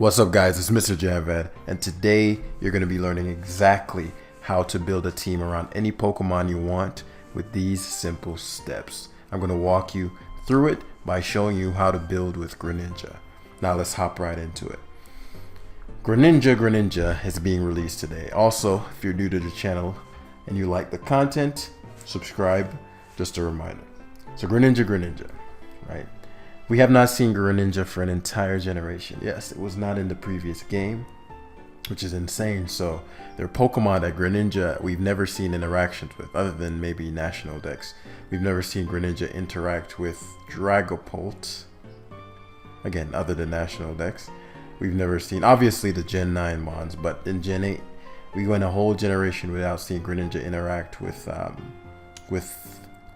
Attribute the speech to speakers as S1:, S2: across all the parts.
S1: What's up guys, it's Mr. Janvad, and today you're going to be learning exactly how to build a team around any Pokemon you want with these simple steps. I'm going to walk you through it by showing you how to build with Greninja. Now let's hop right into it. Greninja is being released today. Also, if you're new to the channel and you like the content, subscribe, just a reminder. So Greninja, right? We have not seen Greninja for an entire generation. Yes, it was not in the previous game, which is insane. So there are Pokemon that Greninja we've never seen interactions with, other than maybe National Dex. We've never seen Greninja interact with Dragapult. Again, other than National Dex. We've never seen, obviously, the Gen 9 Mons, but in Gen 8, we went a whole generation without seeing Greninja interact with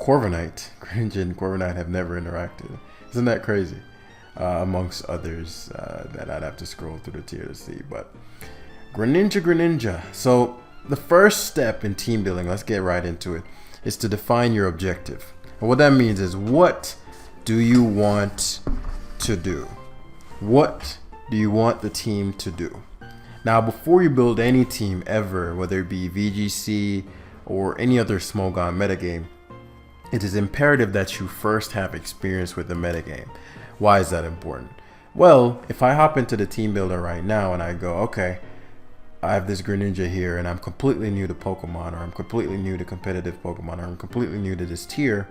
S1: Corviknight. Greninja and Corviknight have never interacted. Isn't that crazy? Amongst others that I'd have to scroll through the tier to see. But Greninja. So the first step in team building, let's get right into it, is to define your objective. And what that means is, what do you want to do? What do you want the team to do? Now, before you build any team ever, whether it be VGC or any other Smogon metagame, it is imperative that you first have experience with the metagame. Why is that important? Well, if I hop into the team builder right now and I go, okay, I have this Greninja here and I'm completely new to Pokemon, or I'm completely new to competitive Pokemon, or I'm completely new to this tier,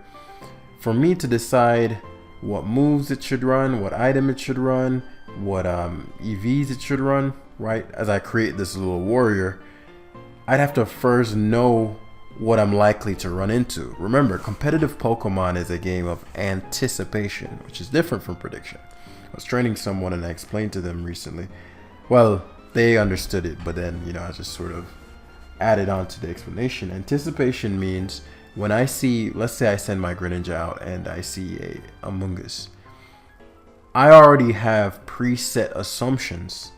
S1: for me to decide what moves it should run, what item it should run, what EVs it should run, right? As I create this little warrior, I'd have to first know what I'm likely to run into. Remember, competitive Pokemon is a game of anticipation, which is different from prediction. I was training someone and I explained to them recently. Well, they understood it, but then, I just sort of added on to the explanation. Anticipation means when I see, let's say I send my Greninja out and I see a Amoonguss, I already have preset assumptions.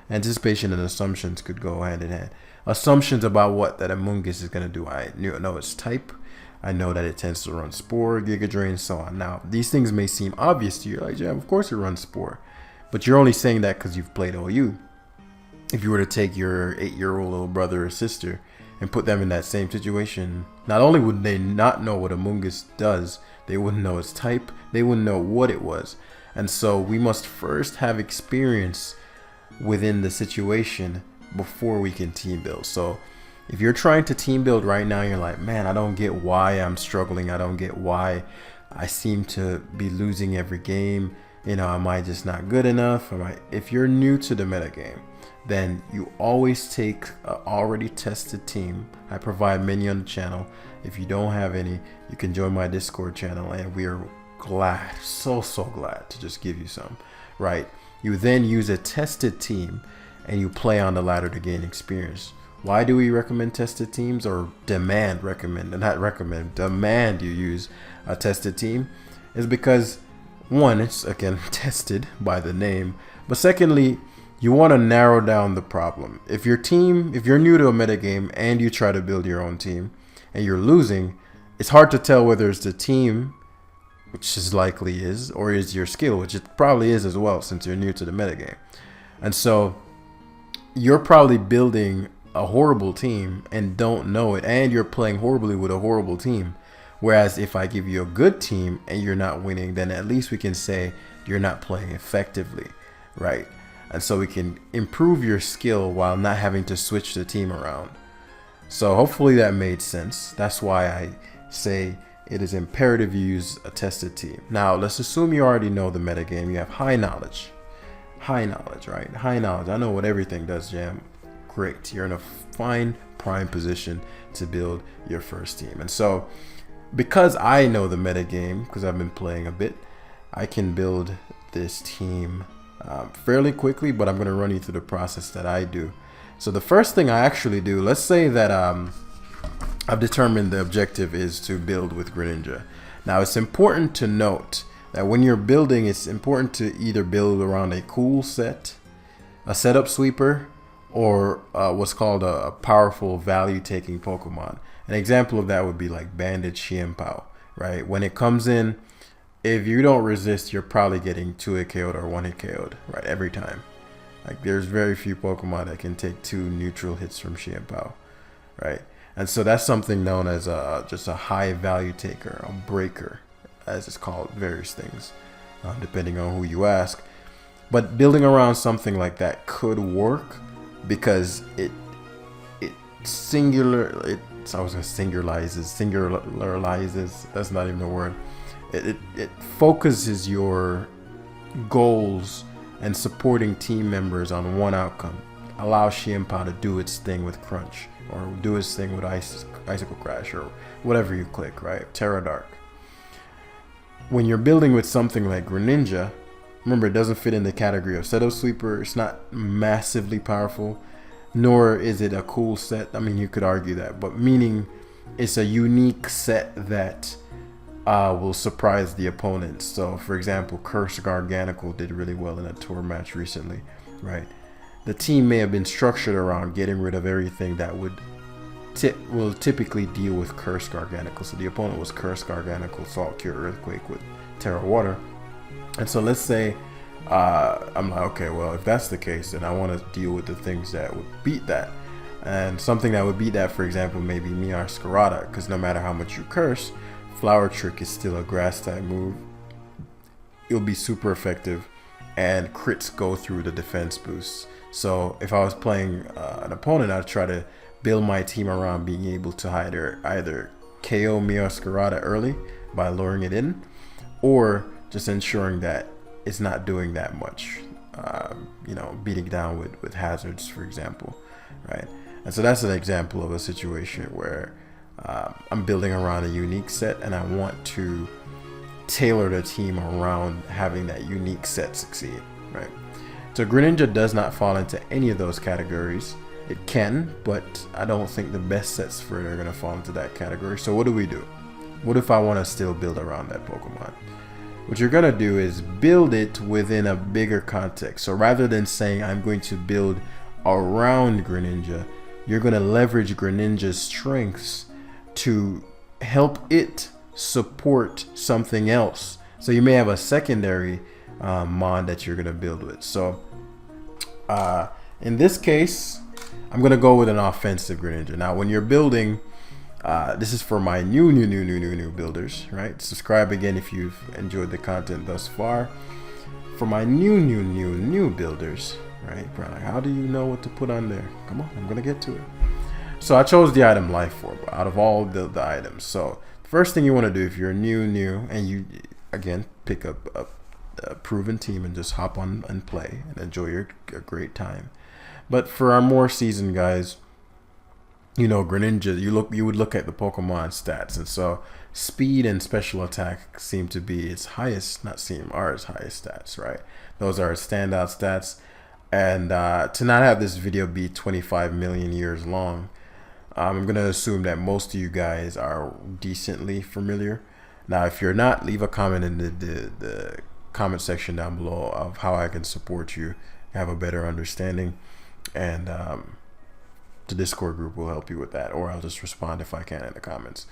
S1: Anticipation and assumptions could go hand in hand. Assumptions about what that Amoonguss is going to do. I know its type. I know that it tends to run Spore, Giga Drain, and so on. Now, these things may seem obvious to you. Like, yeah, of course it runs Spore. But you're only saying that because you've played OU. If you were to take your 8-year-old little brother or sister and put them in that same situation, not only would they not know what Amoonguss does, they wouldn't know its type. They wouldn't know what it was. And so we must first have experience within the situation before we can team build. So if you're trying to team build right now, you're like, man, I don't get why I'm struggling. I don't get why I seem to be losing every game. Am I just not good enough? If you're new to the metagame, then you always take an already tested team. I provide many on the channel. If you don't have any, you can join my Discord channel, and we are glad, so glad to just give you some, right? You then use a tested team and you play on the ladder to gain experience. Why do we recommend tested teams, or demand you use a tested team? Is because, one, it's again tested by the name, but secondly, you want to narrow down the problem. If you're new to a metagame and you try to build your own team and you're losing, it's hard to tell whether it's the team, which is likely is, or is your skill, which it probably is as well, since you're new to the metagame. And so you're probably building a horrible team and don't know it, and you're playing horribly with a horrible team. Whereas if I give you a good team and you're not winning, then at least we can say you're not playing effectively, right? And so we can improve your skill while not having to switch the team around. So hopefully that made sense. That's why I say it is imperative you use a tested team. Now, let's assume you already know the metagame. You have high knowledge, right? High knowledge. I know what everything does, Jam. Great. You're in a fine prime position to build your first team. And so, because I know the metagame, because I've been playing a bit, I can build this team fairly quickly, but I'm going to run you through the process that I do. So the first thing I actually do, let's say that I've determined the objective is to build with Greninja. Now, it's important to note that when you're building, it's important to either build around a cool set, a setup sweeper, or what's called a powerful value-taking Pokemon. An example of that would be like Banded Xianpao, right? When it comes in, if you don't resist, you're probably getting 2-hit KO'd or 1-hit KO'd, right, every time. Like there's very few Pokemon that can take 2 neutral hits from Xianpao, right? And so that's something known as just a high value taker, a breaker, as it's called, various things, depending on who you ask. But building around something like that could work because it singularizes. That's not even a word. It focuses your goals and supporting team members on one outcome. Allow Xianpao to do its thing with Crunch, or do its thing with Icicle Crash, or whatever you click, right? Terra Dark. When you're building with something like Greninja, remember, it doesn't fit in the category of Setup Sweeper. It's not massively powerful, nor is it a cool set. I mean, you could argue that, but meaning it's a unique set that will surprise the opponents. So, for example, Curse Garganical did really well in a tour match recently, right? The team may have been structured around getting rid of everything that will typically deal with Curse Garganical. So the opponent was Curse Garganical, Salt Cure, Earthquake with Terra Water. And so let's say I'm like, okay, well, if that's the case, then I want to deal with the things that would beat that. And something that would beat that, for example, maybe Scarlet, because no matter how much you curse, Flower Trick is still a grass type move. It'll be super effective, and crits go through the defense boost. So if I was playing an opponent, I'd try to build my team around being able to either KO Scarlet early by luring it in, or just ensuring that it's not doing that much, beating down with hazards, for example, right? And so that's an example of a situation where I'm building around a unique set, and I want to tailor the team around having that unique set succeed, right? So Greninja does not fall into any of those categories. It can, but I don't think the best sets for it are going to fall into that category. So what do we do? What if I want to still build around that Pokemon? What you're going to do is build it within a bigger context. So rather than saying I'm going to build around Greninja, you're going to leverage Greninja's strengths to help it support something else. So you may have a secondary mon that you're going to build with. So in this case, I'm going to go with an offensive Greninja. Now, when you're building, this is for my new builders, right? Subscribe again if you've enjoyed the content thus far. For my new builders, right? Like, how do you know what to put on there? Come on, I'm going to get to it. So I chose the item Life Orb out of all the items. So the first thing you want to do if you're new, and you, again, pick up a proven team and just hop on and play and enjoy a great time. But for our more seasoned guys, Greninja, you would look at the Pokemon stats, and so speed and special attack seem to be its highest, are its highest stats, right? Those are its standout stats. And to not have this video be 25 million years long, I'm going to assume that most of you guys are decently familiar. Now, if you're not, leave a comment in the comment section down below of how I can support you, have a better understanding, and the Discord group will help you with that, or I'll just respond if I can in the comments.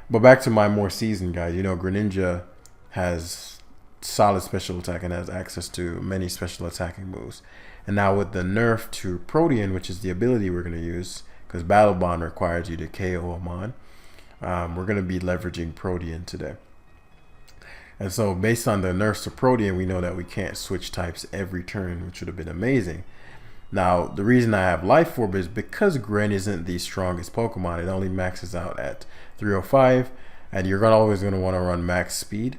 S1: But back to my more seasoned guys, Greninja has solid special attack and has access to many special attacking moves. And now with the nerf to Protean, which is the ability we're going to use, because Battle Bond requires you to KO a mon, we're going to be leveraging Protean today. And so based on the nerfs to Protean, we know that we can't switch types every turn, which would have been amazing. Now, the reason I have Life Orb is because Gren isn't the strongest Pokemon. It only maxes out at 305, and you're always going to want to run max speed,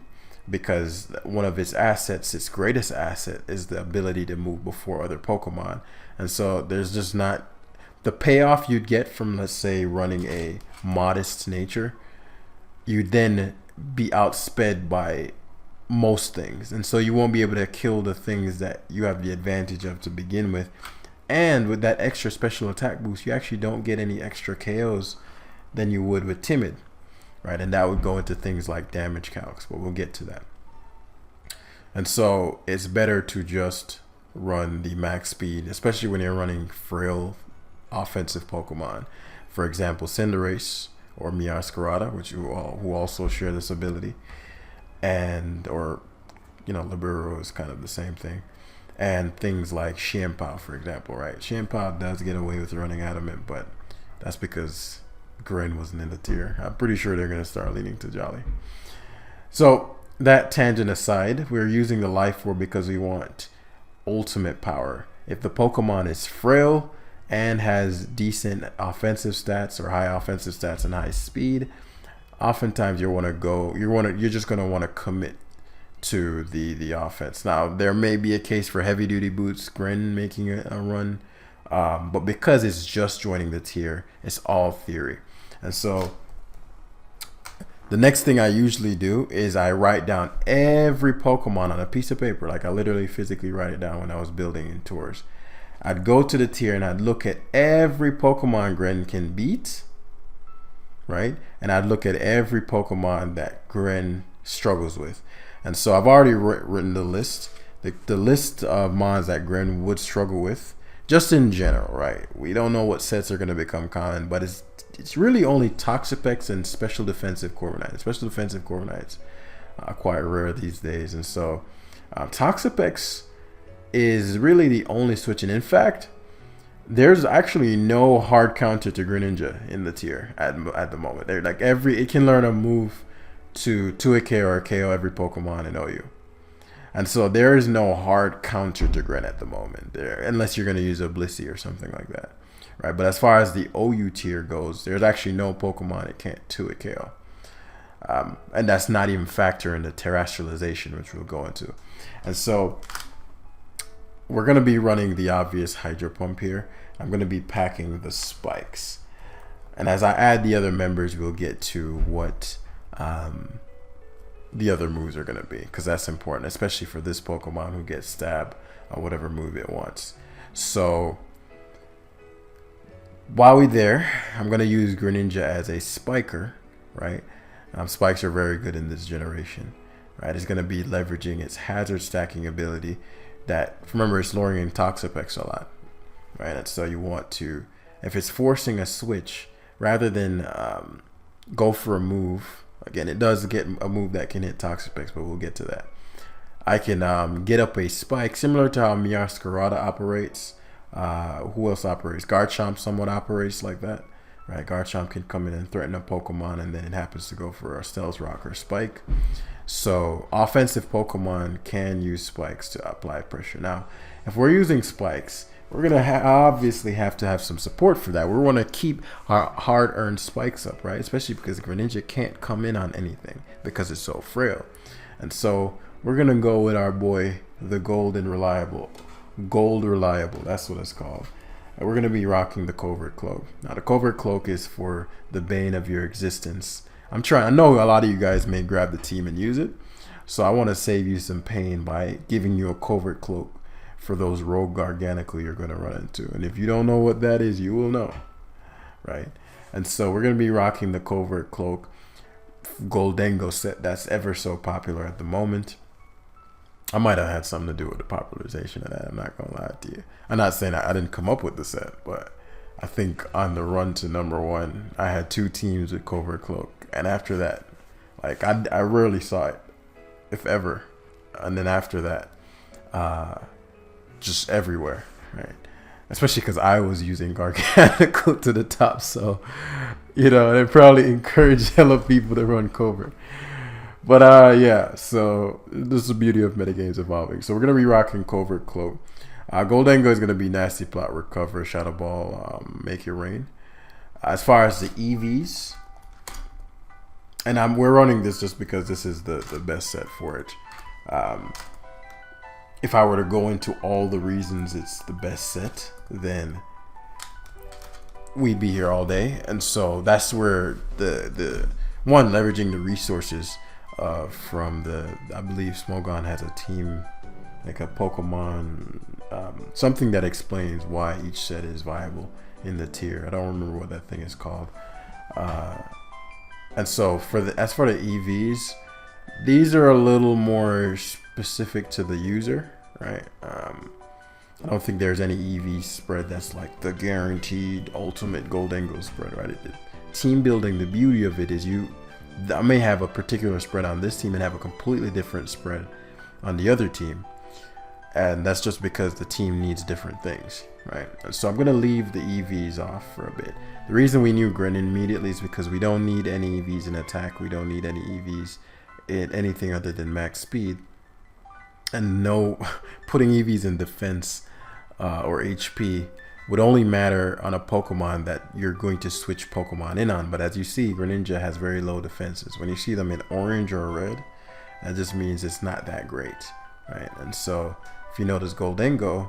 S1: because one of its assets, its greatest asset, is the ability to move before other Pokemon. And so there's just not the payoff you'd get from, let's say, running a modest nature. You'd then be outsped by most things, and so you won't be able to kill the things that you have the advantage of to begin with. And with that extra special attack boost, you actually don't get any extra KOs than you would with Timid, right? And that would go into things like damage calcs, but we'll get to that. And so it's better to just run the max speed, especially when you're running frail offensive Pokemon. For example, Cinderace or Scarlet, which who also share this ability, or Libero is kind of the same thing. and things like Shampoo, for example, right? Shampoo does get away with running adamant, but that's because Grin wasn't in the tier. I'm pretty sure they're going to start leaning to Jolly. So that tangent aside, we're using the Life Orb because we want ultimate power. If the Pokemon is frail and has decent offensive stats or high offensive stats and high speed, oftentimes you're just going to want to commit to the offense. Now there may be a case for heavy duty boots, Grin making a run, but because it's just joining the tier, it's all theory. And so the next thing I usually do is I write down every Pokemon on a piece of paper. Like I literally physically write it down when I was building in tours. I'd go to the tier and I'd look at every Pokemon Grin can beat, right? And I'd look at every Pokemon that Grin struggles with. And so I've already written the list. The list of mons that Grin would struggle with, just in general, right? We don't know what sets are going to become common, but it's really only Toxapex and Special Defensive Corviknight. Special Defensive Corviknights are quite rare these days. And so Toxapex is really the only switch. And in fact, there's actually no hard counter to Greninja in the tier at the moment. They're like it can learn a move to a KO or a KO every Pokemon in OU. And so there is no hard counter to Grin at the moment there, unless you're going to use a Blissey or something like that, right? But as far as the OU tier goes, there's actually no Pokemon it can't 2 KO. And that's not even factor into terrestrialization, which we'll go into. And so we're going to be running the obvious Hydro Pump here. I'm going to be packing the spikes. And as I add the other members, we'll get to what the other moves are going to be, because that's important, especially for this Pokemon who gets Stab or whatever move it wants. So while we're there, I'm going to use Greninja as a spiker, right? Spikes are very good in this generation, right? It's going to be leveraging its hazard stacking ability that, remember, it's lowering Toxapex a lot, right? And so you want to, if it's forcing a switch, rather than go for a move. Again, it does get a move that can hit Toxapex, but we'll get to that. I can get up a spike, similar to how Meowscarada operates. Who else operates? Garchomp somewhat operates like that, right? Garchomp can come in and threaten a Pokemon, and then it happens to go for a Stealth Rock or Spike. So offensive Pokemon can use spikes to apply pressure. Now, if we're using spikes, we're going to obviously have to have some support for that. We want to keep our hard-earned spikes up, right? Especially because Greninja can't come in on anything because it's so frail. And so we're going to go with our boy, the Gold Reliable. That's what it's called. And we're going to be rocking the Covert Cloak. Now, the Covert Cloak is for the bane of your existence. I know a lot of you guys may grab the team and use it. So I want to save you some pain by giving you a Covert Cloak for those rogue Garganacl you're going to run into. And if you don't know what that is, you will know, right? And so we're going to be rocking the Covert Cloak Goldengo set that's ever so popular at the moment. I might have had something to do with the popularization of that. I'm not going to lie to you. I'm not saying I didn't come up with the set, but I think on the run to #1, I had 2 teams with Covert Cloak. And after that, like I rarely saw it, if ever. And then after that, just everywhere, right? Especially because I was using Garganacl to the top, so it probably encouraged hella people to run Covert. But yeah, so this is the beauty of metagames evolving. So we're gonna be rocking Covert Cloak. Goldengo is gonna be Nasty Plot, Recover, Shadow Ball, Make It Rain. As far as the EVs, and we're running this just because this is the best set for it. If I were to go into all the reasons it's the best set, then we'd be here all day. And so that's where the one, leveraging the resources from I believe Smogon has a team, like a Pokemon, something that explains why each set is viable in the tier. I don't remember what that thing is called. And so as for the EVs, these are a little more specific to the user, right? I don't think there's any EV spread that's like the guaranteed ultimate Goldengo spread, right? Team building, the beauty of it is I may have a particular spread on this team and have a completely different spread on the other team. And that's just because the team needs different things, right? So I'm going to leave the EVs off for a bit. The reason we knew Grenin immediately is because we don't need any EVs in attack. We don't need any EVs in anything other than max speed. And no, putting EVs in defense or HP would only matter on a Pokemon that you're going to switch Pokemon in on. But as you see, Greninja has very low defenses. When you see them in orange or red, that just means it's not that great, right? And so if you notice, Goldengo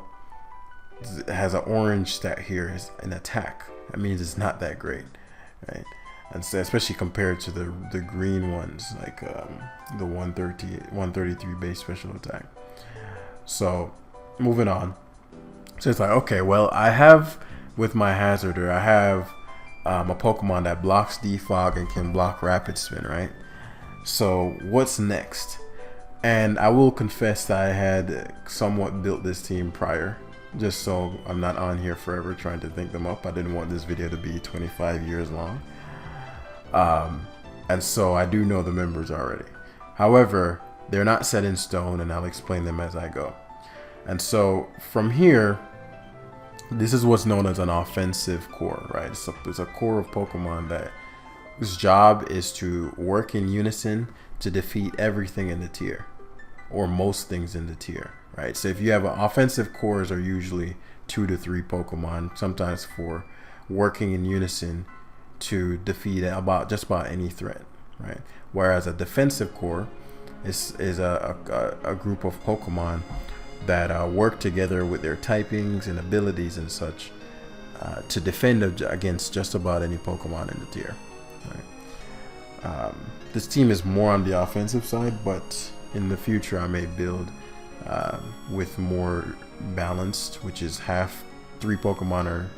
S1: has an orange stat here as an attack. That means it's not that great, right? And so especially compared to the green ones, like the 133 base special attack. So moving on. So it's like, okay, well, I have with my Hazarder, I have a Pokemon that blocks Defog and can block Rapid Spin, right? So what's next? And I will confess that I had somewhat built this team prior, just so I'm not on here forever trying to think them up. I didn't want this video to be 25 years long. And so I do know the members already. However, they're not set in stone, and I'll explain them as I go. And so from here, this is what's known as an offensive core, right? It's a core of Pokemon that whose job is to work in unison to defeat everything in the tier, or most things in the tier, right? So if you have offensive cores are usually 2 to 3 Pokemon, sometimes 4, working in unison to defeat just about any threat, right? Whereas a defensive core is a group of Pokemon that work together with their typings and abilities and such to defend against just about any Pokemon in the tier, right? This team is more on the offensive side, but in the future I may build with more balanced, which is half 3 Pokemon are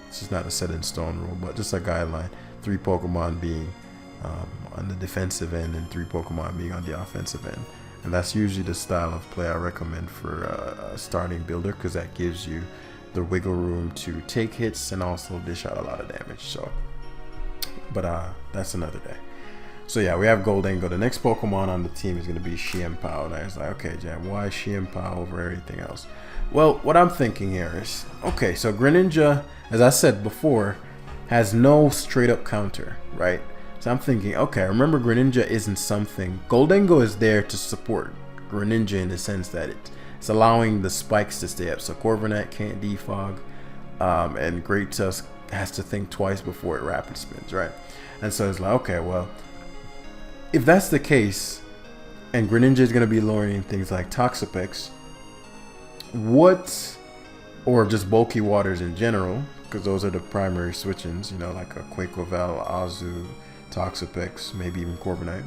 S1: this is not a set in stone rule, but just a guideline, 3 Pokemon being on the defensive end and 3 Pokemon being on the offensive end. And that's usually the style of play I recommend for a starting builder, because that gives you the wiggle room to take hits and also dish out a lot of damage. So, but that's another day. So yeah, we have Goldengo. The next Pokemon on the team is going to be Xianpao. And I was like, okay, Jam, why Xianpao over everything else? Well, what I'm thinking here is, okay, so Greninja, as I said before, has no straight up counter, right? So I'm thinking, okay, remember Greninja isn't something. Goldengo is there to support Greninja in the sense that it's allowing the spikes to stay up. So Corviknight can't defog, and Great Tusk has to think twice before it rapid spins, right? And so it's like, okay, well, if that's the case, and Greninja is going to be lowering things like Toxapex, or just bulky waters in general, because those are the primary switch-ins, you know, like a Quaquaval, Azu, Toxapex, maybe even Corviknight.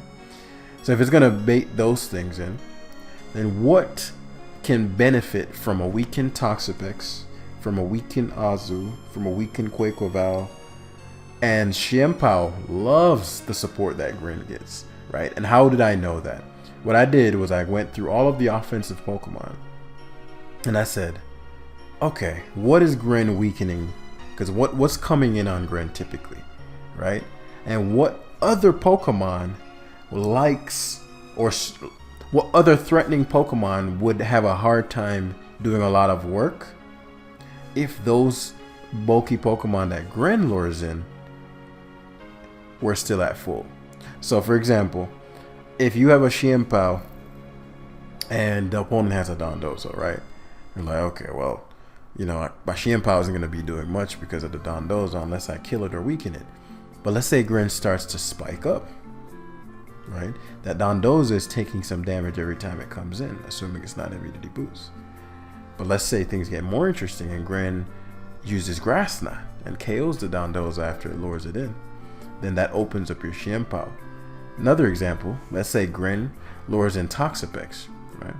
S1: So if it's going to bait those things in, then what can benefit from a weakened Toxapex, from a weakened Azu, from a weakened Quaquaval? And Xianpao loves the support that Grin gets, right? And how did I know that? What I did was I went through all of the offensive Pokemon, and I said, okay, what is Grin weakening? Because what's coming in on Grin typically, right? And what other Pokemon likes, or what other threatening Pokemon would have a hard time doing a lot of work if those bulky Pokemon that Grin lures in were still at full? So for example, if you have a Xianpao and the opponent has a Dondozo, right? You're like, okay, well, you know, my Xianpao isn't going to be doing much because of the Dondozo unless I kill it or weaken it. But let's say Grin starts to spike up, right? That Dondozo is taking some damage every time it comes in, assuming it's not immunity boost. But let's say things get more interesting and Grin uses Grass Knot and KOs the Dondozo after it lures it in. Then that opens up your Xianpao. Another example, let's say Grin lures in Toxapex, right?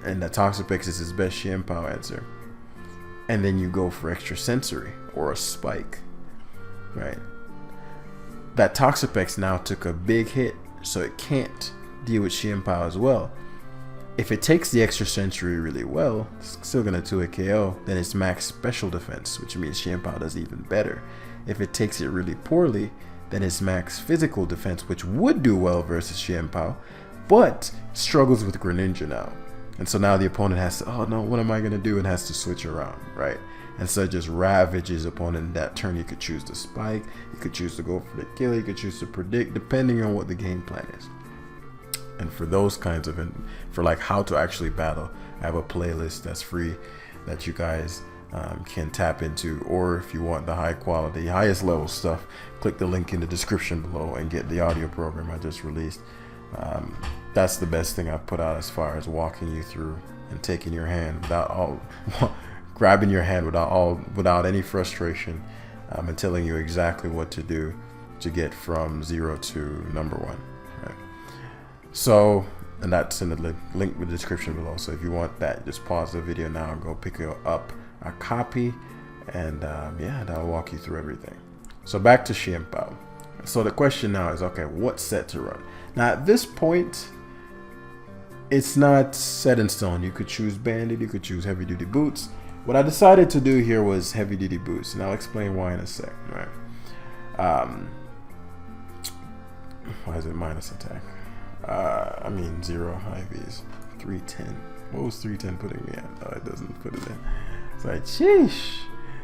S1: And that Toxapex is his best Xianpao answer. And then you go for extra sensory or a spike, right? That Toxapex now took a big hit, so it can't deal with Xianpao as well. If it takes the extra sensory really well, it's still gonna 2-hit KO, then it's max special defense, which means Xianpao does even better. If it takes it really poorly, then it's max physical defense, which would do well versus Xianpao, but struggles with Greninja now. And so now the opponent has to, oh no, what am I going to do? And has to switch around, right? And so it just ravages opponent that turn. You could choose to spike, you could choose to go for the kill, you could choose to predict, depending on what the game plan is. And for those kinds of, for like how to actually battle, I have a playlist that's free that you guys can tap into. Or if you want the high quality, highest level stuff, click the link in the description below and get the audio program I just released. That's the best thing I've put out as far as walking you through and taking your hand without all grabbing your hand without any frustration, and telling you exactly what to do to get from 0 to number 1, right? So, and that's in the link in the description below. So if you want that, just pause the video now and go pick up a copy, and yeah, that'll walk you through everything. So back to Xianpao. So the question now is, okay, what set to run? Now at this point, it's not set in stone. You could choose banded, you could choose heavy duty boots. What I decided to do here was heavy duty boots, and I'll explain why in a sec, right? Why is it minus attack? I mean 0 IVs, 310. What was 310 putting me at? Oh, it doesn't put it in. It's like, sheesh.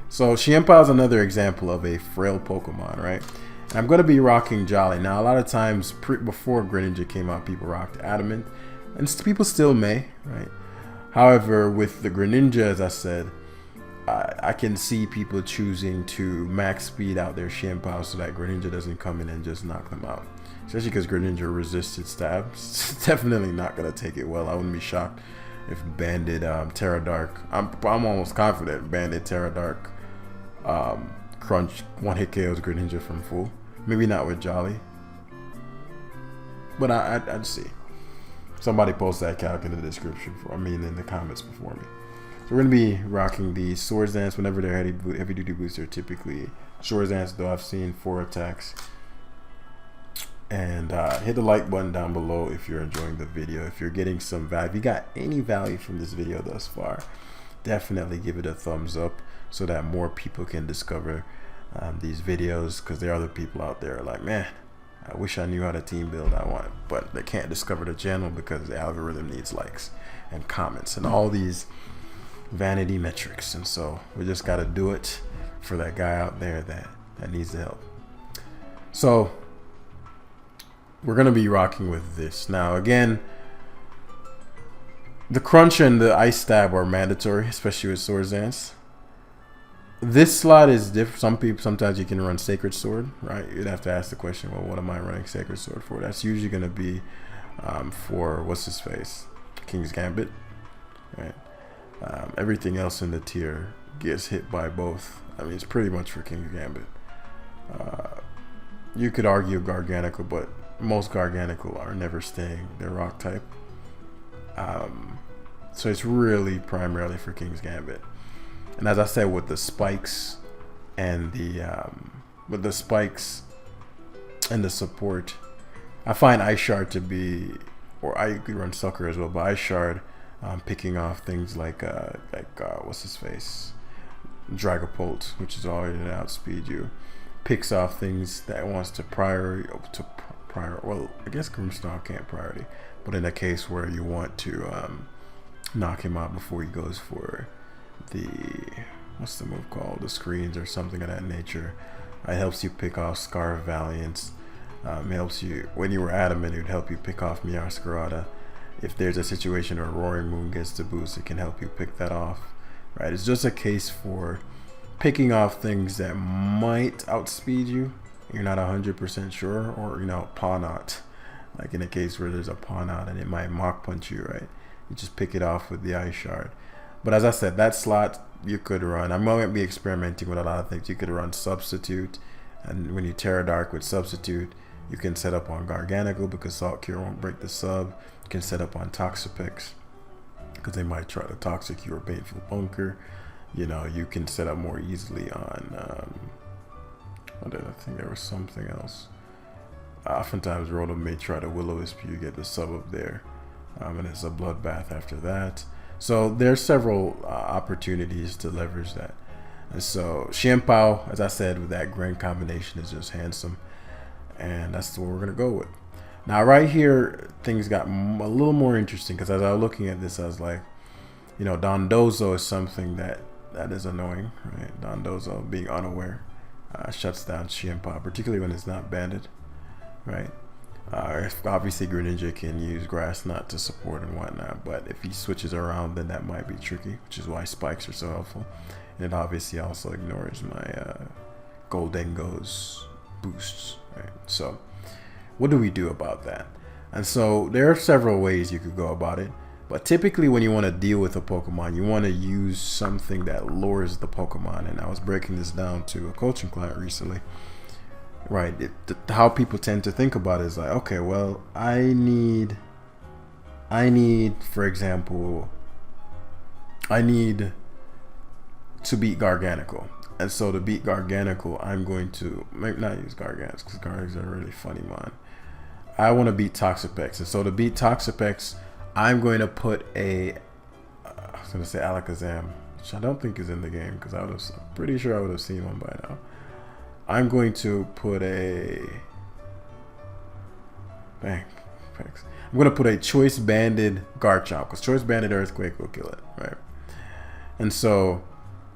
S1: So Xianpao is another example of a frail Pokemon, right? And I'm going to be rocking Jolly. Now, a lot of times before Greninja came out, people rocked Adamant, and people still may, right? However, with the Greninja, as I said, I can see people choosing to max speed out their Xianpao so that Greninja doesn't come in and just knock them out. Especially because Greninja resisted stabs. It's definitely not going to take it well. I wouldn't be shocked if Banded Terra Dark, I'm almost confident Banded Terra Dark Crunch one-hit KOs Greninja from full. Maybe not with Jolly, but I'd see. Somebody post that calc in the description, in the comments before me. So we're going to be rocking the Swords Dance whenever they're heavy duty boots. They're typically Swords Dance, though I've seen 4 attacks. And hit the like button down below if you're enjoying the video. If you're getting some value, if you got any value from this video thus far, definitely give it a thumbs up so that more people can discover these videos, because there are other people out there like, man, I wish I knew how to team build I want, but they can't discover the channel because the algorithm needs likes and comments and all these vanity metrics. And so we just got to do it for that guy out there that needs the help. So we're going to be rocking with this. Now, again, the Crunch and the Ice Stab are mandatory, especially with Swords Dance. This slot is different. Sometimes you can run Sacred Sword, right? You'd have to ask the question, well, what am I running Sacred Sword for? That's usually going to be for, what's his face? King's Gambit, right? Everything else in the tier gets hit by both. I mean, it's pretty much for King's Gambit. You could argue Garganical, but most Garganical are never staying. They're rock type. So it's really primarily for King's Gambit. And as I said, with the spikes and the support, I find Ice Shard to be, or I could run Sucker as well, but Ice Shard, picking off things like what's his face, Dragapult, which is already to outspeed you, picks off things that it wants to prior. Well, I guess Grimstar can't priority, but in a case where you want to knock him out before he goes for the, what's the move called, the screens or something of that nature, it helps you pick off Scar of Valiance. It helps you, when you were Adamant, it would help you pick off Meowscarada. If there's a situation where Roaring Moon gets the boost, it can help you pick that off, right? It's just a case for picking off things that might outspeed you. You're not 100% sure, or, paw knot. Like in a case where there's a paw knot and it might mock punch you, right? You just pick it off with the Ice Shard. But as I said, that slot you could run. I'm going to be experimenting with a lot of things. You could run Substitute, and when you Terra Dark with Substitute, you can set up on Garganical because Salt Cure won't break the sub. You can set up on Toxapex because they might try to Toxic Cure Painful Bunker. You can set up more easily on, I think there was something else. Oftentimes Rotom may try to Will-O-Wisp you, get the sub up there, and it's a bloodbath after that. So there's several opportunities to leverage that. And so Xianpao, as I said, with that Gren combination is just handsome, and that's what we're gonna go with. Now, right here, things got a little more interesting because as I was looking at this, I was like, you know, Dondozo is something that is annoying, right? Dondozo being unaware shuts down Shienpa, particularly when it's not banded, right? Obviously, Greninja can use Grass Knot to support and whatnot, but if he switches around, then that might be tricky, which is why spikes are so helpful. And it obviously also ignores my Goldengo's boosts, right? So, what do we do about that? And so, there are several ways you could go about it. But typically when you want to deal with a Pokemon, you want to use something that lures the Pokemon. And I was breaking this down to a coaching client recently. Right, how people tend to think about it is like, okay, well, I need, for example, I need to beat Garganacl. And so to beat Garganacl, I'm going to, maybe not use Garganacl because Garganacl are a really funny mon. I want to beat Toxapex. And so to beat Toxapex, I'm going to put I was going to say Alakazam, which I don't think is in the game because I'm pretty sure I would have seen one by now. I'm going to put I'm going to put a choice banded Garchomp because choice banded Earthquake will kill it, right? And so,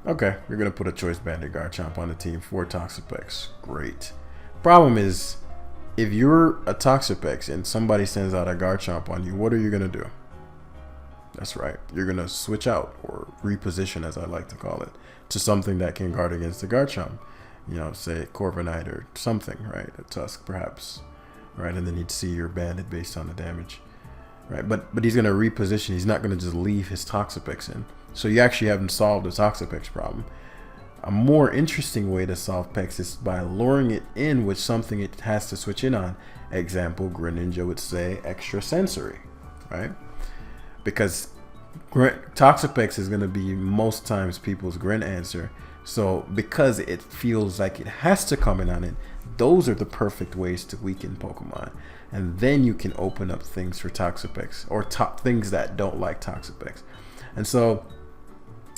S1: okay, you're going to put a choice banded Garchomp on the team for Toxapex. Great. Problem is, if you're a Toxapex and somebody sends out a Garchomp on you, what are you going to do? That's right. You're going to switch out or reposition, as I like to call it, to something that can guard against the Garchomp. You know, say Corviknight or something, right? A Tusk, perhaps, right? And then you'd see you're banded based on the damage, right? But he's going to reposition. He's not going to just leave his Toxapex in. So you actually haven't solved the Toxapex problem. A more interesting way to solve Pex is by luring it in with something it has to switch in on. Example, Greninja would say extra sensory, right? Because Toxapex is going to be most times people's Gren answer. So because it feels like it has to come in on it, those are the perfect ways to weaken Pokemon. And then you can open up things for Toxapex or things that don't like Toxapex. And so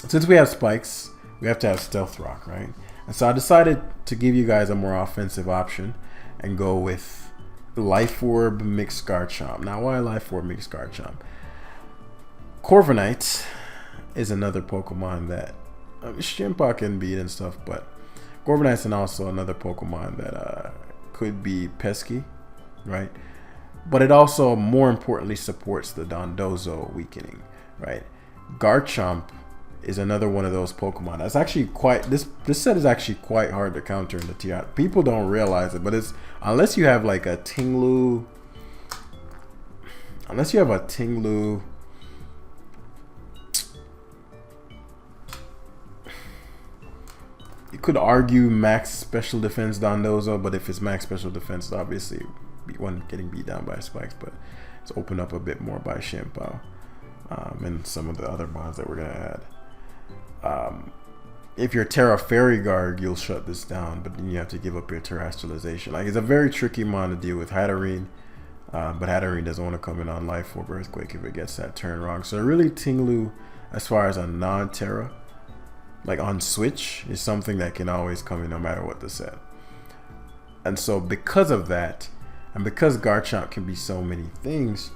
S1: since we have spikes, we have to have Stealth Rock, right? And so I decided to give you guys a more offensive option and go with Life Orb mixed Garchomp. Now, why Life Orb mixed Garchomp? Corviknight is another Pokemon that Shimpa can beat and stuff, but Corviknight's also another Pokemon that could be pesky, right? But it also, more importantly, supports the Dondozo weakening, right? Garchomp is another one of those Pokemon that's actually quite, this set is actually quite hard to counter in the TR. People don't realize it, but it's, unless you have like a Tinglu, you could argue max special defense Dondozo, but if it's max special defense, obviously one getting beat down by spikes, but it's opened up a bit more by Shimpao and some of the other bonds that we're gonna add. If you're Terra Fairy Guard, you'll shut this down, but then you have to give up your Terrestrialization. Like, it's a very tricky mon to deal with Hatterene, but Hatterene doesn't want to come in on Life Orb Earthquake if it gets that turn wrong. So really, Tinglu, as far as a non-Terra, like on Switch, is something that can always come in no matter what the set. And so because of that, and because Garchomp can be so many things,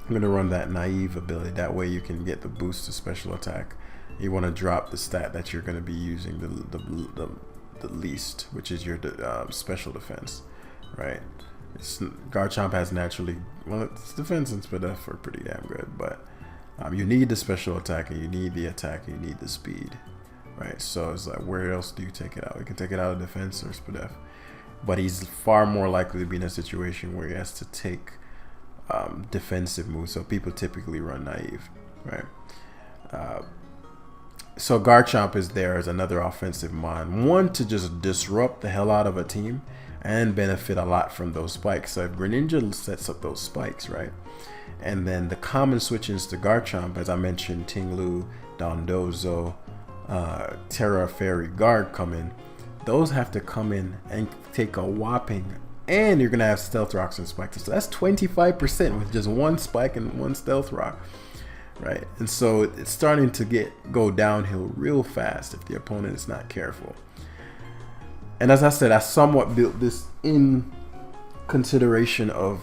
S1: I'm going to run that Naive ability. That way you can get the boost to special attack. You want to drop the stat that you're going to be using the least, which is your special defense, right? Garchomp has naturally, well, its defense and speed are pretty damn good, but you need the special attack, and you need the attack, and you need the speed, right? So it's like, where else do you take it out? You can take it out of defense or SPDF, but he's far more likely to be in a situation where he has to take defensive moves. So people typically run Naive, right? So Garchomp is there as another offensive mon. One, to just disrupt the hell out of a team and benefit a lot from those spikes. So if Greninja sets up those spikes, right? And then the common switch-ins to Garchomp, as I mentioned, Tinglu, Dondozo, Terra Fairy Guard come in. Those have to come in and take a whopping, and you're going to have Stealth Rocks and Spikes. So that's 25% with just one Spike and one Stealth Rock, right? And so it's starting to go downhill real fast if the opponent is not careful. And as I said, I somewhat built this in consideration of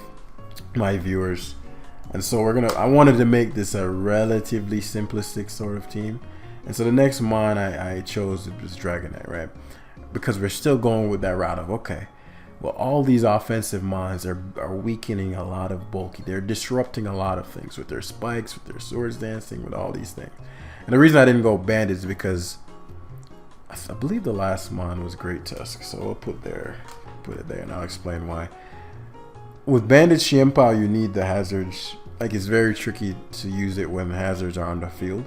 S1: my viewers. And so I wanted to make this a relatively simplistic sort of team. And so the next mon I chose was Dragonite, right? Because we're still going with that route of, okay, well, all these offensive mons are weakening a lot of bulky. They're disrupting a lot of things with their spikes, with their swords dancing, with all these things. And the reason I didn't go bandits is because I believe the last mon was Great Tusk. So we'll put it there, and I'll explain why. With Bandit Xianpao, you need the hazards. Like, it's very tricky to use it when hazards are on the field,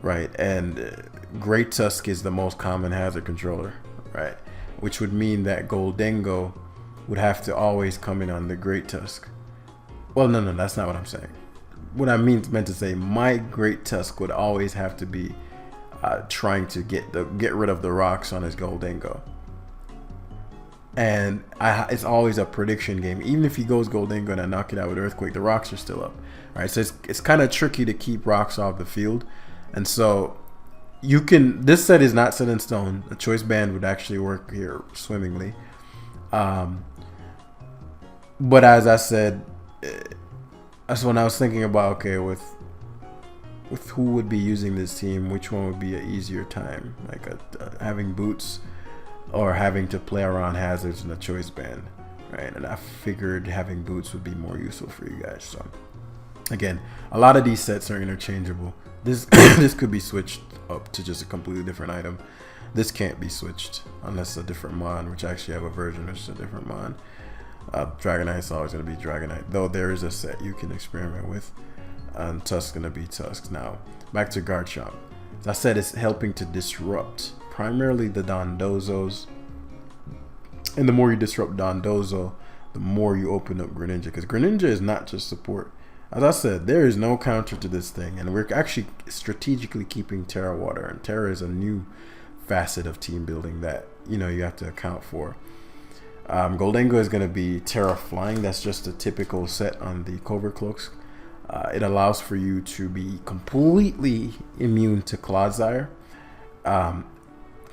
S1: right? And Great Tusk is the most common hazard controller, right? Which would mean that Goldengo would have to always come in on the Great Tusk. Well, no, that's not what I'm saying. What I meant to say, my Great Tusk would always have to be trying to get rid of the rocks on his Goldengo. And it's always a prediction game. Even if he goes Goldengo and I knock it out with Earthquake, the rocks are still up. Right? So it's kind of tricky to keep rocks off the field. And so this set is not set in stone. A choice band would actually work here swimmingly. But as I said, that's when I was thinking about, okay, with who would be using this team, which one would be an easier time? Like having boots, or having to play around hazards in a choice band, right? And I figured having boots would be more useful for you guys. So again, a lot of these sets are interchangeable. This this could be switched up to just a completely different item. This can't be switched unless a different mon, which I actually have a version which is a different mon. Dragonite is always going to be Dragonite, though there is a set you can experiment with. And Tusk's going to be Tusk. Now back to Garchomp. As I said, it's helping to disrupt primarily the Dondozos, and the more you disrupt Dondozo, the more you open up Greninja, because Greninja is not just support. As I said, there is no counter to this thing, and we're actually strategically keeping Terra Water, and Terra is a new facet of team building that you have to account for. Goldengo is going to be Terra Flying. That's just a typical set on the Covert Cloaks. It allows for you to be completely immune to Clodsire.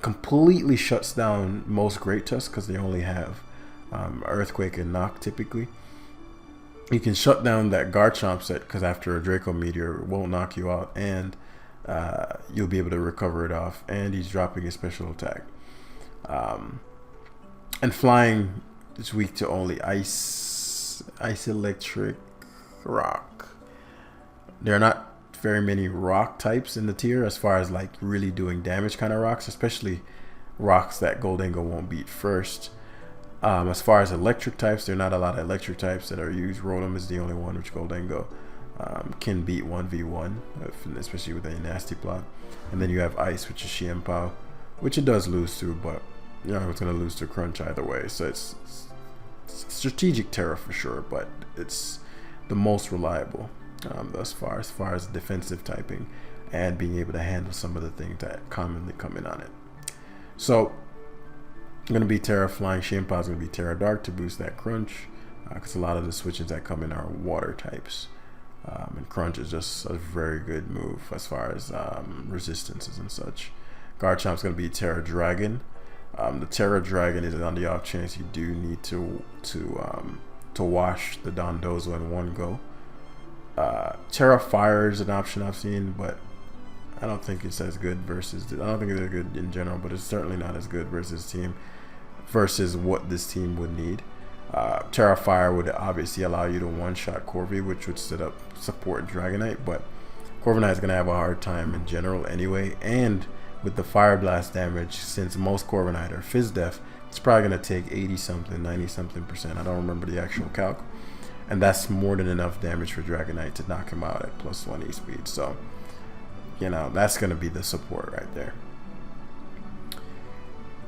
S1: Completely shuts down most Great Tusks because they only have Earthquake and Knock typically. You can shut down that Garchomp set because after a Draco Meteor it won't knock you out, and you'll be able to recover it off, and he's dropping a special attack. And Flying is weak to only Ice, Electric, Rock. There are not very many rock types in the tier as far as like really doing damage kind of rocks, especially rocks that Goldengo won't beat first. As far as electric types, there are not a lot of electric types that are used. Rotom is the only one which Goldengo can beat 1v1, especially with a nasty plot. And then you have Ice, which is Xianpao, which it does lose to, but it's going to lose to Crunch either way. So it's strategic Terra for sure, but it's the most reliable thus far as defensive typing and being able to handle some of the things that commonly come in on it. So I'm going to be Terra Flying. Xianpao is going to be Terra Dark to boost that Crunch, because a lot of the switches that come in are water types, and Crunch is just a very good move as far as resistances and such. Garchomp is going to be Terra Dragon. The Terra Dragon is on the off chance you do need to wash the Dondozo in one go. Terra Fire is an option I've seen, but I don't think it's as good versus. I don't think it's as good in general, but it's certainly not as good versus what this team would need. Terra Fire would obviously allow you to one-shot Corvi, which would support Dragonite, but Corviknight is going to have a hard time in general anyway, and with the Fire Blast damage, since most Corviknight are Fizz Def, it's probably going to take 80-something, 90-something%. I don't remember the actual calc. And that's more than enough damage for Dragonite to knock him out at +1 E-speed. So, that's going to be the support right there.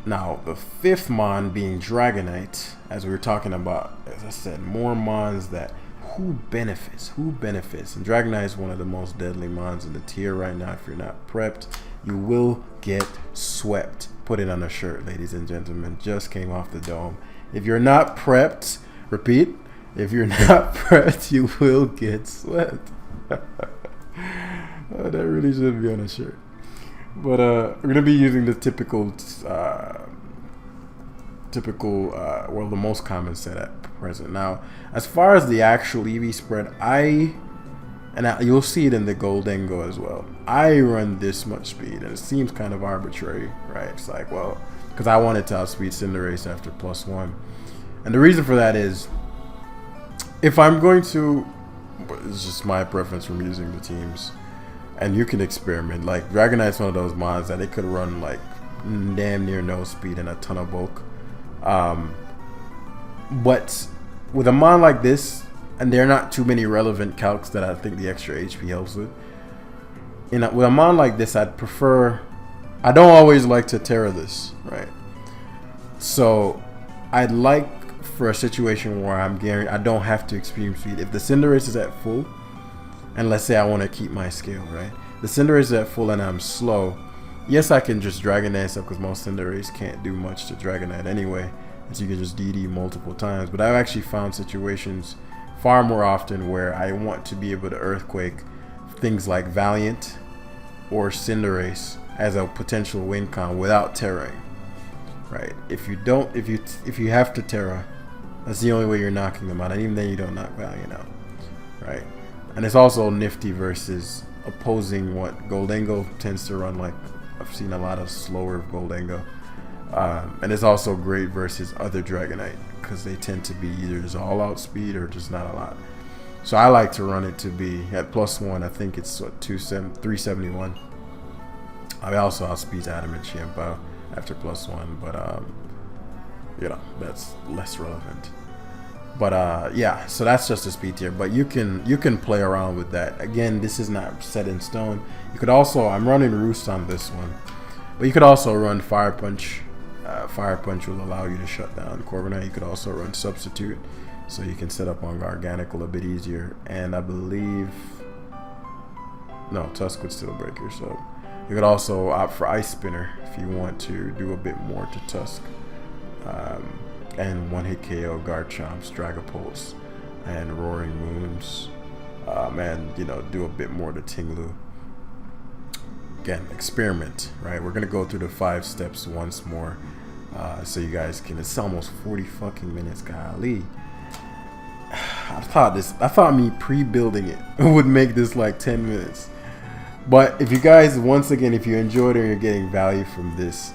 S1: Now, the fifth mon being Dragonite, as we were talking about, as I said, more mons that who benefits? And Dragonite is one of the most deadly mons in the tier right now. If you're not prepped, you will get swept. Put it on a shirt, ladies and gentlemen. Just came off the dome. If you're not prepped, repeat. If you're not prepped, you will get swept. That really should be on a shirt. But we're going to be using the typical typical, well, the most common set at present. Now, as far as the actual EV spread, you'll see it in the Goldengo as well. I run this much speed, and it seems kind of arbitrary, right? It's like, well, because I wanted to outspeed Cinderace after +1. And the reason for that is, if I'm going to, it's just my preference from using the teams, and you can experiment. Like, Dragonite's one of those mods that it could run like damn near no speed and a ton of bulk. But with a mod like this, and there are not too many relevant calcs that I think the extra HP helps with. With a mod like this, I don't always like to Terra this, right? So I'd like for a situation where I don't have to extreme speed. If the Cinderace is at full, and let's say I want to keep my scale, right? The Cinderace is at full and I'm slow. Yes, I can just Dragon Dance up because most Cinderace can't do much to Dragonite anyway. And so you can just DD multiple times. But I've actually found situations far more often where I want to be able to Earthquake things like Valiant or Cinderace as a potential win con without terraing, right? If you have to Terra, that's the only way you're knocking them out, and even then you don't knock Valiant out, right? And it's also nifty versus opposing what Goldengo tends to run. Like, I've seen a lot of slower Goldengo, and it's also great versus other Dragonite because they tend to be either just all out speed or just not a lot. So I like to run it to be at +1. I think it's what 371. I also outspeed Adamant Chiempo after +1, but you know, that's less relevant. But yeah, so that's just a speed tier. But you can play around with that. Again, this is not set in stone. You could also, I'm running Roost on this one, but you could also run Fire Punch. Fire Punch will allow you to shut down Corviknight. You could also run Substitute, so you can set up on Garganical a bit easier. And I believe, no, Tusk would still break your sub. You could also opt for Ice Spinner if you want to do a bit more to Tusk. And one-hit KO Garchomp's, Dragapulse, and Roaring Moons. And, you know, do a bit more to Tinglu. Again, experiment, right? We're going to go through the 5 steps once more. So you guys can, it's almost 40 fucking minutes, golly. I thought me pre-building it would make this like 10 minutes. But if you guys, once again, if you enjoyed it and you're getting value from this,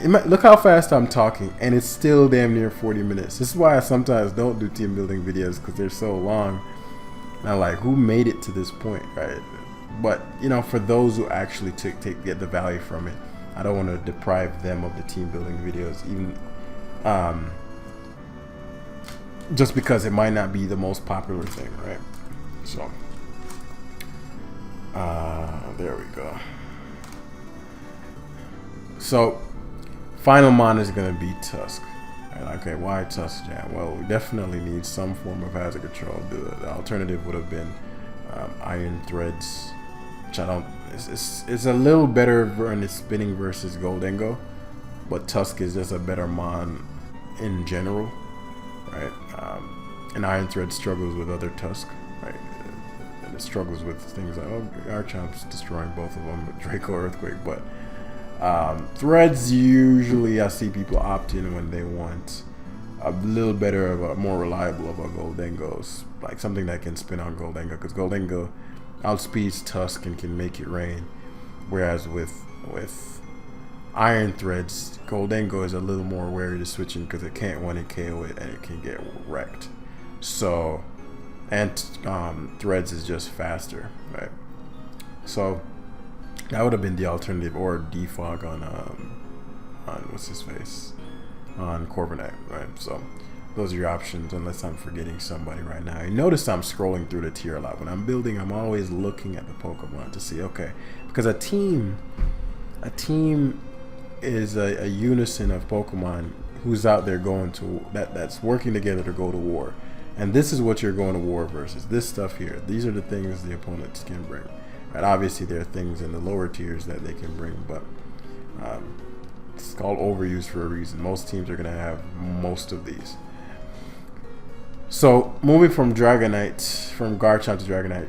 S1: look how fast I'm talking, and it's still damn near 40 minutes. This is why I sometimes don't do team building videos, because they're so long. And I'm like, who made it to this point, right? But, you know, for those who actually get the value from it, I don't want to deprive them of the team building videos, even just because it might not be the most popular thing, right? So there we go. So final mon is going to be Tusk. Right, okay, why Tusk Jam? Well, we definitely need some form of hazard control. The alternative would have been Iron Threads, which I don't. It's a little better when it's spinning versus Goldengo, but Tusk is just a better mon in general, right? And Iron Thread struggles with other Tusk, right? And it struggles with things like, oh, Garchomp's destroying both of them with Draco Earthquake, but Threads, usually I see people opt in when they want a little better of a more reliable of a Goldengo's, like something that can spin on Goldengo, because Goldengo outspeeds Tusk and can make it rain, whereas with Iron Threads, Goldengo is a little more wary to switching because it can't one-hit KO it and it can get wrecked. So, and Threads is just faster, right? So that would have been the alternative, or defog on what's his face, on Corviknight, right? So those are your options, unless I'm forgetting somebody right now. You notice I'm scrolling through the tier a lot. When I'm building, I'm always looking at the Pokemon to see, okay, because a team is a unison of Pokemon who's out there going to that's working together to go to war, and this is what you're going to war versus. This stuff here, these are the things the opponents can bring. And obviously there are things in the lower tiers that they can bring, but it's called overuse for a reason. Most teams are going to have most of these. So moving from Dragonite, from Garchomp to Dragonite,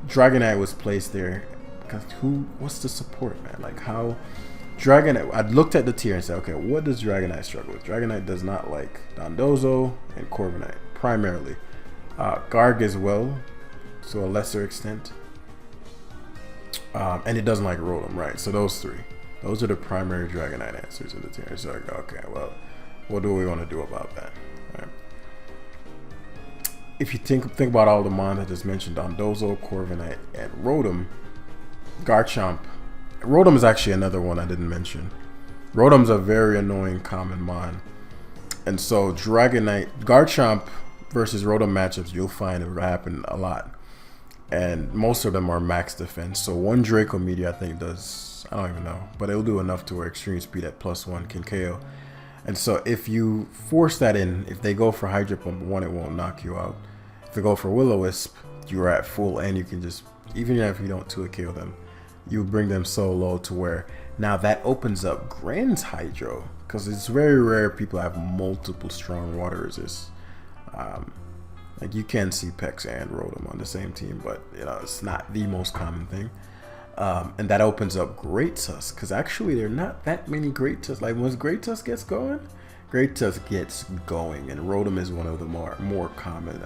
S1: Dragonite was placed there because what's the support, man? Like, how Dragonite, I looked at the tier and said, okay, what does Dragonite struggle with? Dragonite does not like Dondozo and Corviknight, primarily. Garg as well, to a lesser extent. And it doesn't like Rotom, right? So those three. Those are the primary Dragonite answers in the tier. So like, okay, well, what do we want to do about that? Right. If you think about all the mons I just mentioned, Dondozo, Corviknight, and Rotom, Garchomp. Rotom is actually another one I didn't mention. Rotom's a very annoying common mon. And so Dragonite, Garchomp versus Rotom matchups, you'll find it will happen a lot. And most of them are max defense. So one Draco Meteor I think does, I don't even know, but it'll do enough to where extreme speed at +1 can KO. And so if you force that in, if they go for Hydro Pump 1, it won't knock you out. If they go for Will-O-Wisp, you're at full and you can just, even if you don't 2-hit KO them, you bring them so low to where now that opens up Gren's Hydro, because it's very rare people have multiple strong water resists. Like you can see Pex and Rotom on the same team, but you know it's not the most common thing. And that opens up Great Tusk, because actually there are not that many Great Tusk. Like once Great Tusk gets going, and Rotom is one of the more common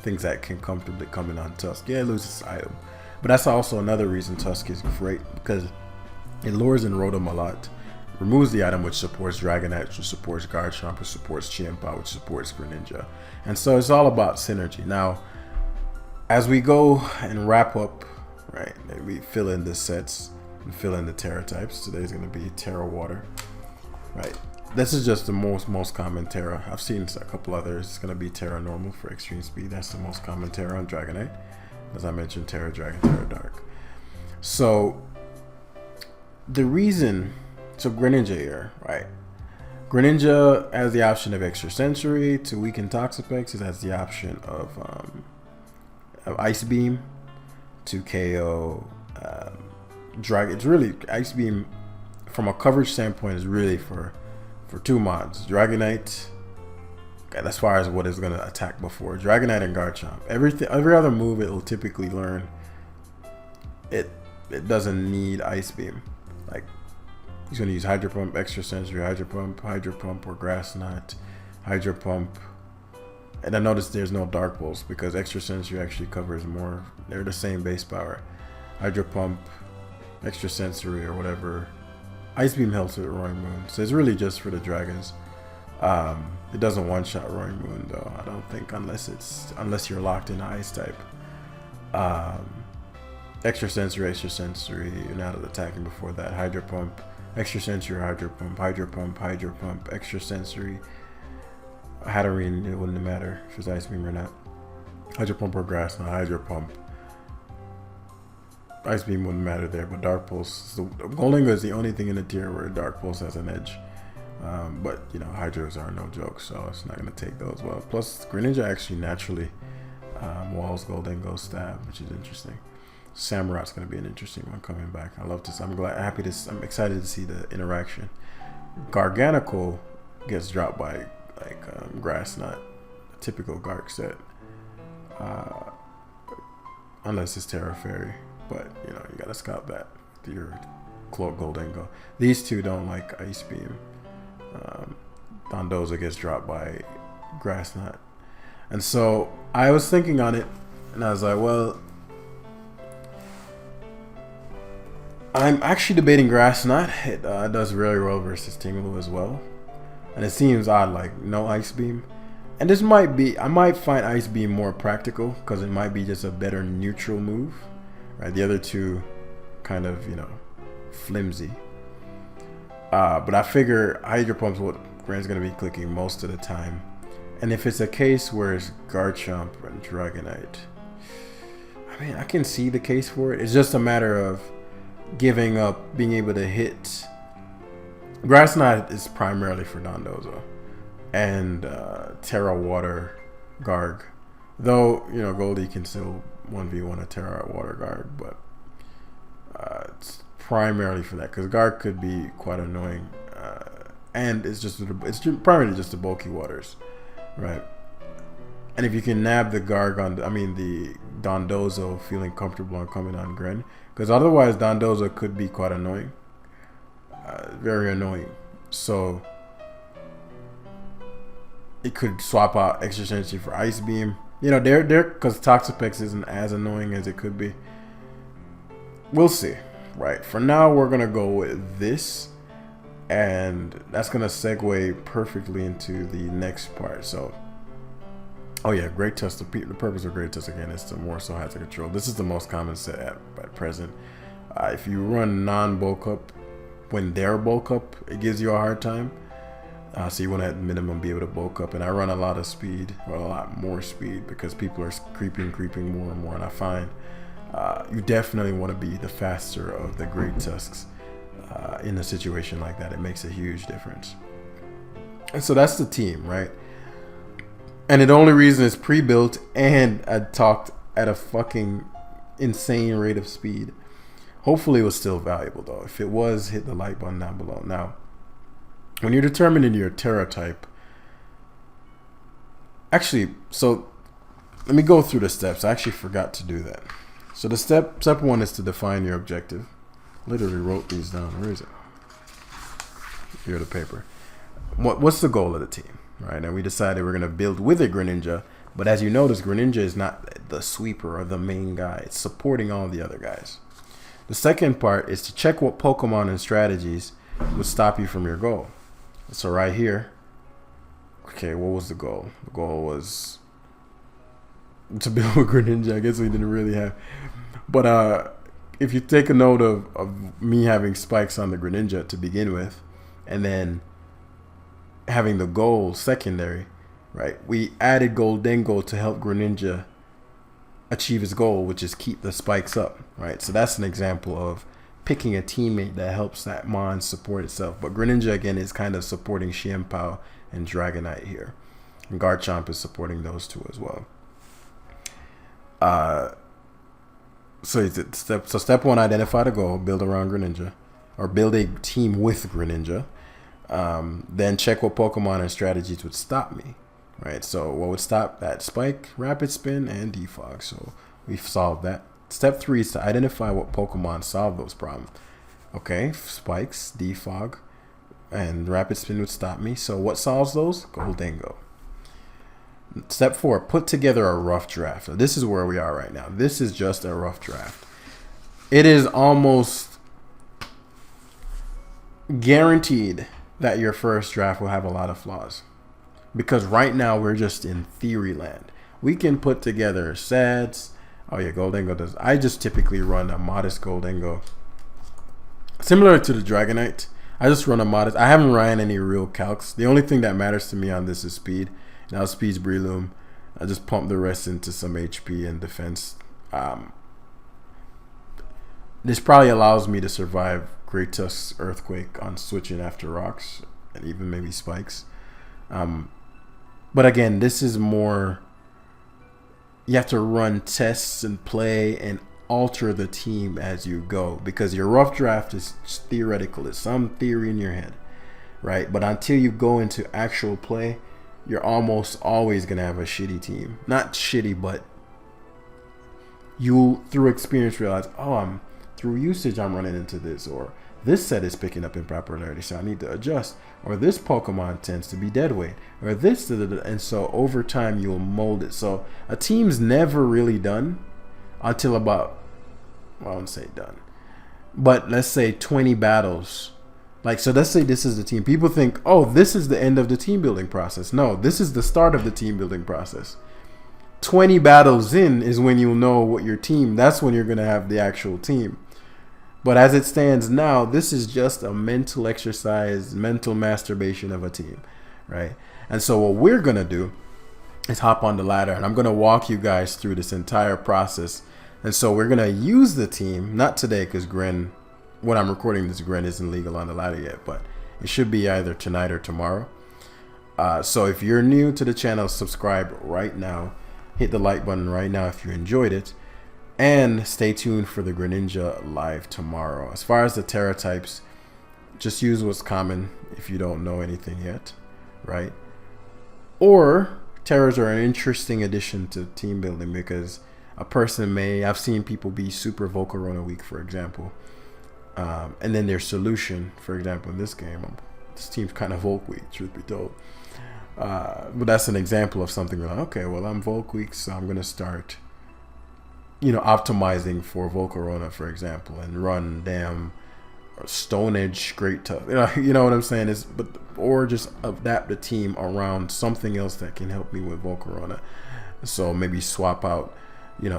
S1: things that can comfortably come in on Tusk. Yeah, it loses its item, but that's also another reason Tusk is great, because it lures in Rotom a lot, removes the item, which supports Dragonite, which supports Garchomp, which supports Chiempa, which supports Greninja. And so it's all about synergy. Now, as we go and wrap up, right, we fill in the sets and fill in the Terra types. Today's going to be Terra Water, right? This is just the most common Terra. I've seen a couple others. It's going to be Terra Normal for extreme speed. That's the most common Terra on Dragonite. As I mentioned, Terra Dragon, Terra Dark. So the reason, so Greninja here, right? Greninja has the option of Extra Sensory to weaken Toxapex. It has the option of Ice Beam to KO Dragon. It's really, Ice Beam from a coverage standpoint is really for two mods. Dragonite, as far as what it's going to attack before. Dragonite and Garchomp. Every other move it will typically learn. It doesn't need Ice Beam. Like, he's going to use Hydro Pump, Extra Sensory, Hydro Pump, or Grass Knot, Hydro Pump. And I noticed there's no Dark Pulse because Extra Sensory actually covers more. They're the same base power. Hydro Pump, Extra Sensory, or whatever. Ice Beam helps with Roaring Moon. So it's really just for the dragons. It doesn't one-shot Roaring Moon though, I don't think, unless you're locked in Ice type. Extra Sensory, you're not attacking before that. Hydro Pump, Extra Sensory, Hydro Pump, Extra Sensory. Hatterene, it wouldn't matter if it's Ice Beam or not. Hydro Pump or Grass, not Hydro Pump. Ice Beam wouldn't matter there, but Dark Pulse. Goldingo is the only thing in the tier where Dark Pulse has an edge. But, you know, Hydros are no joke, so it's not going to take those well. Plus, Greninja actually naturally walls Goldingo Stab, which is interesting. Samurot's going to be an interesting one coming back. I love this. I'm excited to see the interaction. Garganical gets dropped by Grass Knot, a typical Gark set, unless it's Terra Fairy. But you know, you gotta scout that with your Cloak Goldingo. These two don't like Ice Beam. Dondozo gets dropped by Grass Knot, and so I was thinking on it, and I was like, well, I'm actually debating Grass Knot. It does really well versus Tinglu as well. And it seems odd, like no Ice Beam. And this might be, I might find Ice Beam more practical because it might be just a better neutral move. Right? The other two kind of, you know, flimsy. But I figure Hydro Pump's what Gran's going to be clicking most of the time. And if it's a case where it's Garchomp and Dragonite, I mean, I can see the case for it. It's just a matter of giving up being able to hit. Grass Knot is primarily for Dondozo and Terra Water Garg, though you know Goldie can still 1v1 a Terra Water Garg, but it's primarily for that because Garg could be quite annoying, and it's primarily just the bulky waters, right? And if you can nab the Garg on, the Dondozo feeling comfortable on coming on Gren, because otherwise Dondozo could be quite annoying. very annoying. So it could swap out extra energy for Ice Beam. You know, they're because Toxapex isn't as annoying as it could be. We'll see. Right. For now, we're gonna go with this, and that's gonna segue perfectly into the next part. So, oh yeah, Great Tusk. The purpose of Great Tusk again is to more so hazard control. This is the most common set at present. If you run non-bulk up, when they're bulk up, it gives you a hard time. So you want to at minimum be able to bulk up, and I run a lot of speed, or a lot more speed, because people are creeping more and more, and I find you definitely want to be the faster of the Great Tusks in a situation like that. It makes a huge difference. And so that's the team, right? And the only reason it's pre-built and I talked at a fucking insane rate of speed. Hopefully it was still valuable though. If it was, hit the like button down below. Now, when you're determining your Terra type, actually, so let me go through the steps. I actually forgot to do that. So the step one is to define your objective. Literally wrote these down. Where is it? Here, the paper. What's the goal of the team? Right, and we decided we're going to build with a Greninja, but as you notice, Greninja is not the sweeper or the main guy. It's supporting all the other guys. The second part is to check what Pokemon and strategies would stop you from your goal. So right here, okay, what was the goal? The goal was to build a Greninja. I guess we didn't really have, but if you take a note of me having spikes on the Greninja to begin with, and then having the goal secondary, right? We added Goldengo to help Greninja achieve his goal, which is keep the spikes up, right? So that's an example of picking a teammate that helps that Mon support itself. But Greninja, again, is kind of supporting Xianpao and Dragonite here. And Garchomp is supporting those two as well. So step one, identify the goal, build around Greninja, or build a team with Greninja. Then check what Pokemon and strategies would stop me, right? So what would stop that? Spike, Rapid Spin, and Defog. So we've solved that. Step three is to identify what Pokemon solve those problems. Okay, Spikes, Defog, and Rapid Spin would stop me. So what solves those? Goldengo. Step four, put together a rough draft. So this is where we are right now. This is just a rough draft. It is almost guaranteed that your first draft will have a lot of flaws, because right now we're just in theory land. We can put together sets. Oh yeah, Goldengo does. I just typically run a modest Goldengo, similar to the Dragonite. I just run a modest. I haven't ran any real calcs. The only thing that matters to me on this is speed. Now speed's Breloom. I just pump the rest into some HP and defense. This probably allows me to survive Great Tusk's Earthquake on switching after rocks and even maybe spikes. But again, this is more, you have to run tests and play and alter the team as you go, because your rough draft is just theoretical. It's some theory in your head, right? But until you go into actual play, you're almost always going to have a shitty team. Not shitty, but you, through experience, realize, oh, through usage, I'm running into this, or this set is picking up improperly, so I need to adjust, or this Pokemon tends to be dead weight, or this, and so over time you'll mold it. So a team's never really done until about, well, I wouldn't say done, but let's say 20 battles. Like, so let's say this is the team. People think, oh, this is the end of the team building process. No, this is the start of the team building process. 20 battles in is when you'll know what your team, that's when you're going to have the actual team. But as it stands now, this is just a mental exercise, mental masturbation of a team, right? And so what we're going to do is hop on the ladder, and I'm going to walk you guys through this entire process. And so we're going to use the team, not today because Gren, when I'm recording this, Gren isn't legal on the ladder yet, but it should be either tonight or tomorrow. So if you're new to the channel, subscribe right now. Hit the like button right now if you enjoyed it. And stay tuned for the Greninja live tomorrow. As far as the Terra types, just use what's common if you don't know anything yet, right? Or Terras are an interesting addition to team building, because a person may, I've seen people be super Volcarona weak, for example, And then their solution, for example, in this game, this team's kind of Volk weak, truth be told. But that's an example of something like, okay, well, I'm Volk weak, so I'm going to start, optimizing for Volcarona, for example, and run damn Stone Edge Great Tough. You know what I'm saying? Or just adapt the team around something else that can help me with Volcarona. So maybe swap out,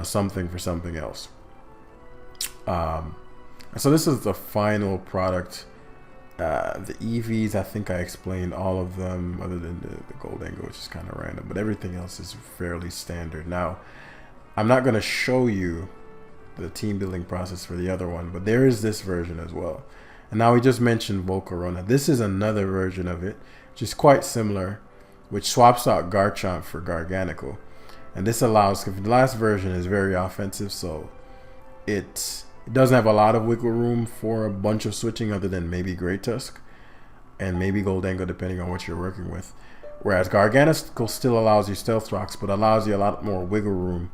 S1: something for something else. So this is the final product. The EVs, I think I explained all of them other than the Goldengo, which is kind of random, but everything else is fairly standard. Now, I'm not going to show you the team building process for the other one, but there is this version as well. And now we just mentioned Volcarona. This is another version of it, which is quite similar, which swaps out Garchomp for Garganical. And this allows, because the last version is very offensive, so it doesn't have a lot of wiggle room for a bunch of switching other than maybe Great Tusk and maybe Goldengo, depending on what you're working with. Whereas Garganical still allows you Stealth Rocks, but allows you a lot more wiggle room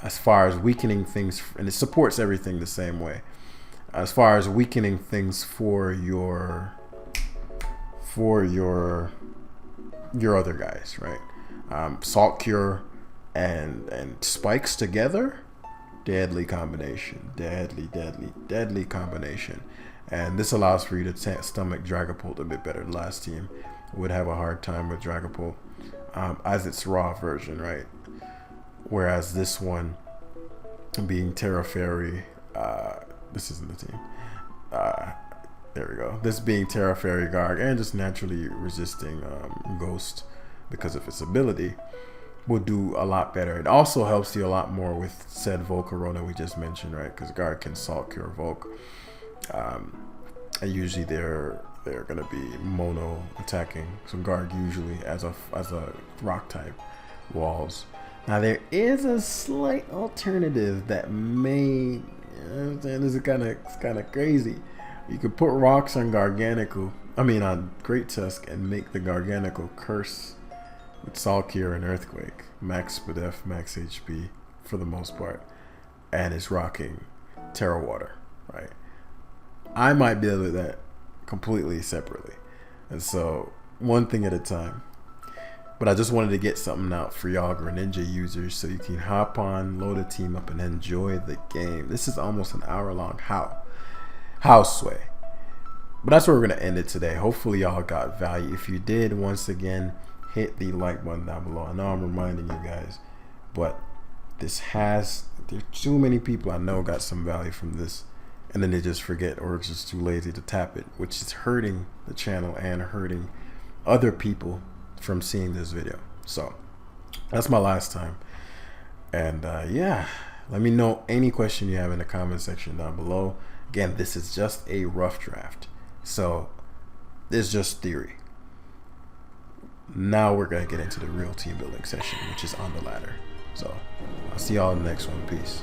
S1: as far as weakening things, and it supports everything the same way. As far as weakening things for your other guys, right? Salt Cure and Spikes together, deadly combination, deadly combination. And this allows for you to stomach Dragapult a bit better. The last team would have a hard time with Dragapult as its raw version, right? Whereas this one being Terra Fairy, this isn't the team. There we go. This being Terra Fairy Garg and just naturally resisting Ghost because of its ability will do a lot better. It also helps you a lot more with said Volcarona we just mentioned, right? Because Garg can Salt Cure Volk. And usually they're gonna be mono attacking. So Garg usually as a rock type walls. Now there is a slight alternative that may, this is kind of crazy. You could put rocks on on Great Tusk and make the Garganical curse with Salt Cure and Earthquake, max Spadef, max HP for the most part, and it's rocking Terra Water, right? I might be able to do that completely separately, and so one thing at a time. But I just wanted to get something out for y'all Greninja users so you can hop on, load a team up, and enjoy the game. This is almost an hour-long house sway. But that's where we're going to end it today. Hopefully y'all got value. If you did, once again, hit the like button down below. I know I'm reminding you guys, but there's too many people I know got some value from this, and then they just forget or it's just too lazy to tap it, which is hurting the channel and hurting other people from seeing this video. So that's my last time, and yeah, let me know any question you have in the comment section down below. Again, this is just a rough draft, so it's just theory. Now we're gonna get into the real team building session, which is on the ladder. So I'll see y'all in the next one. Peace.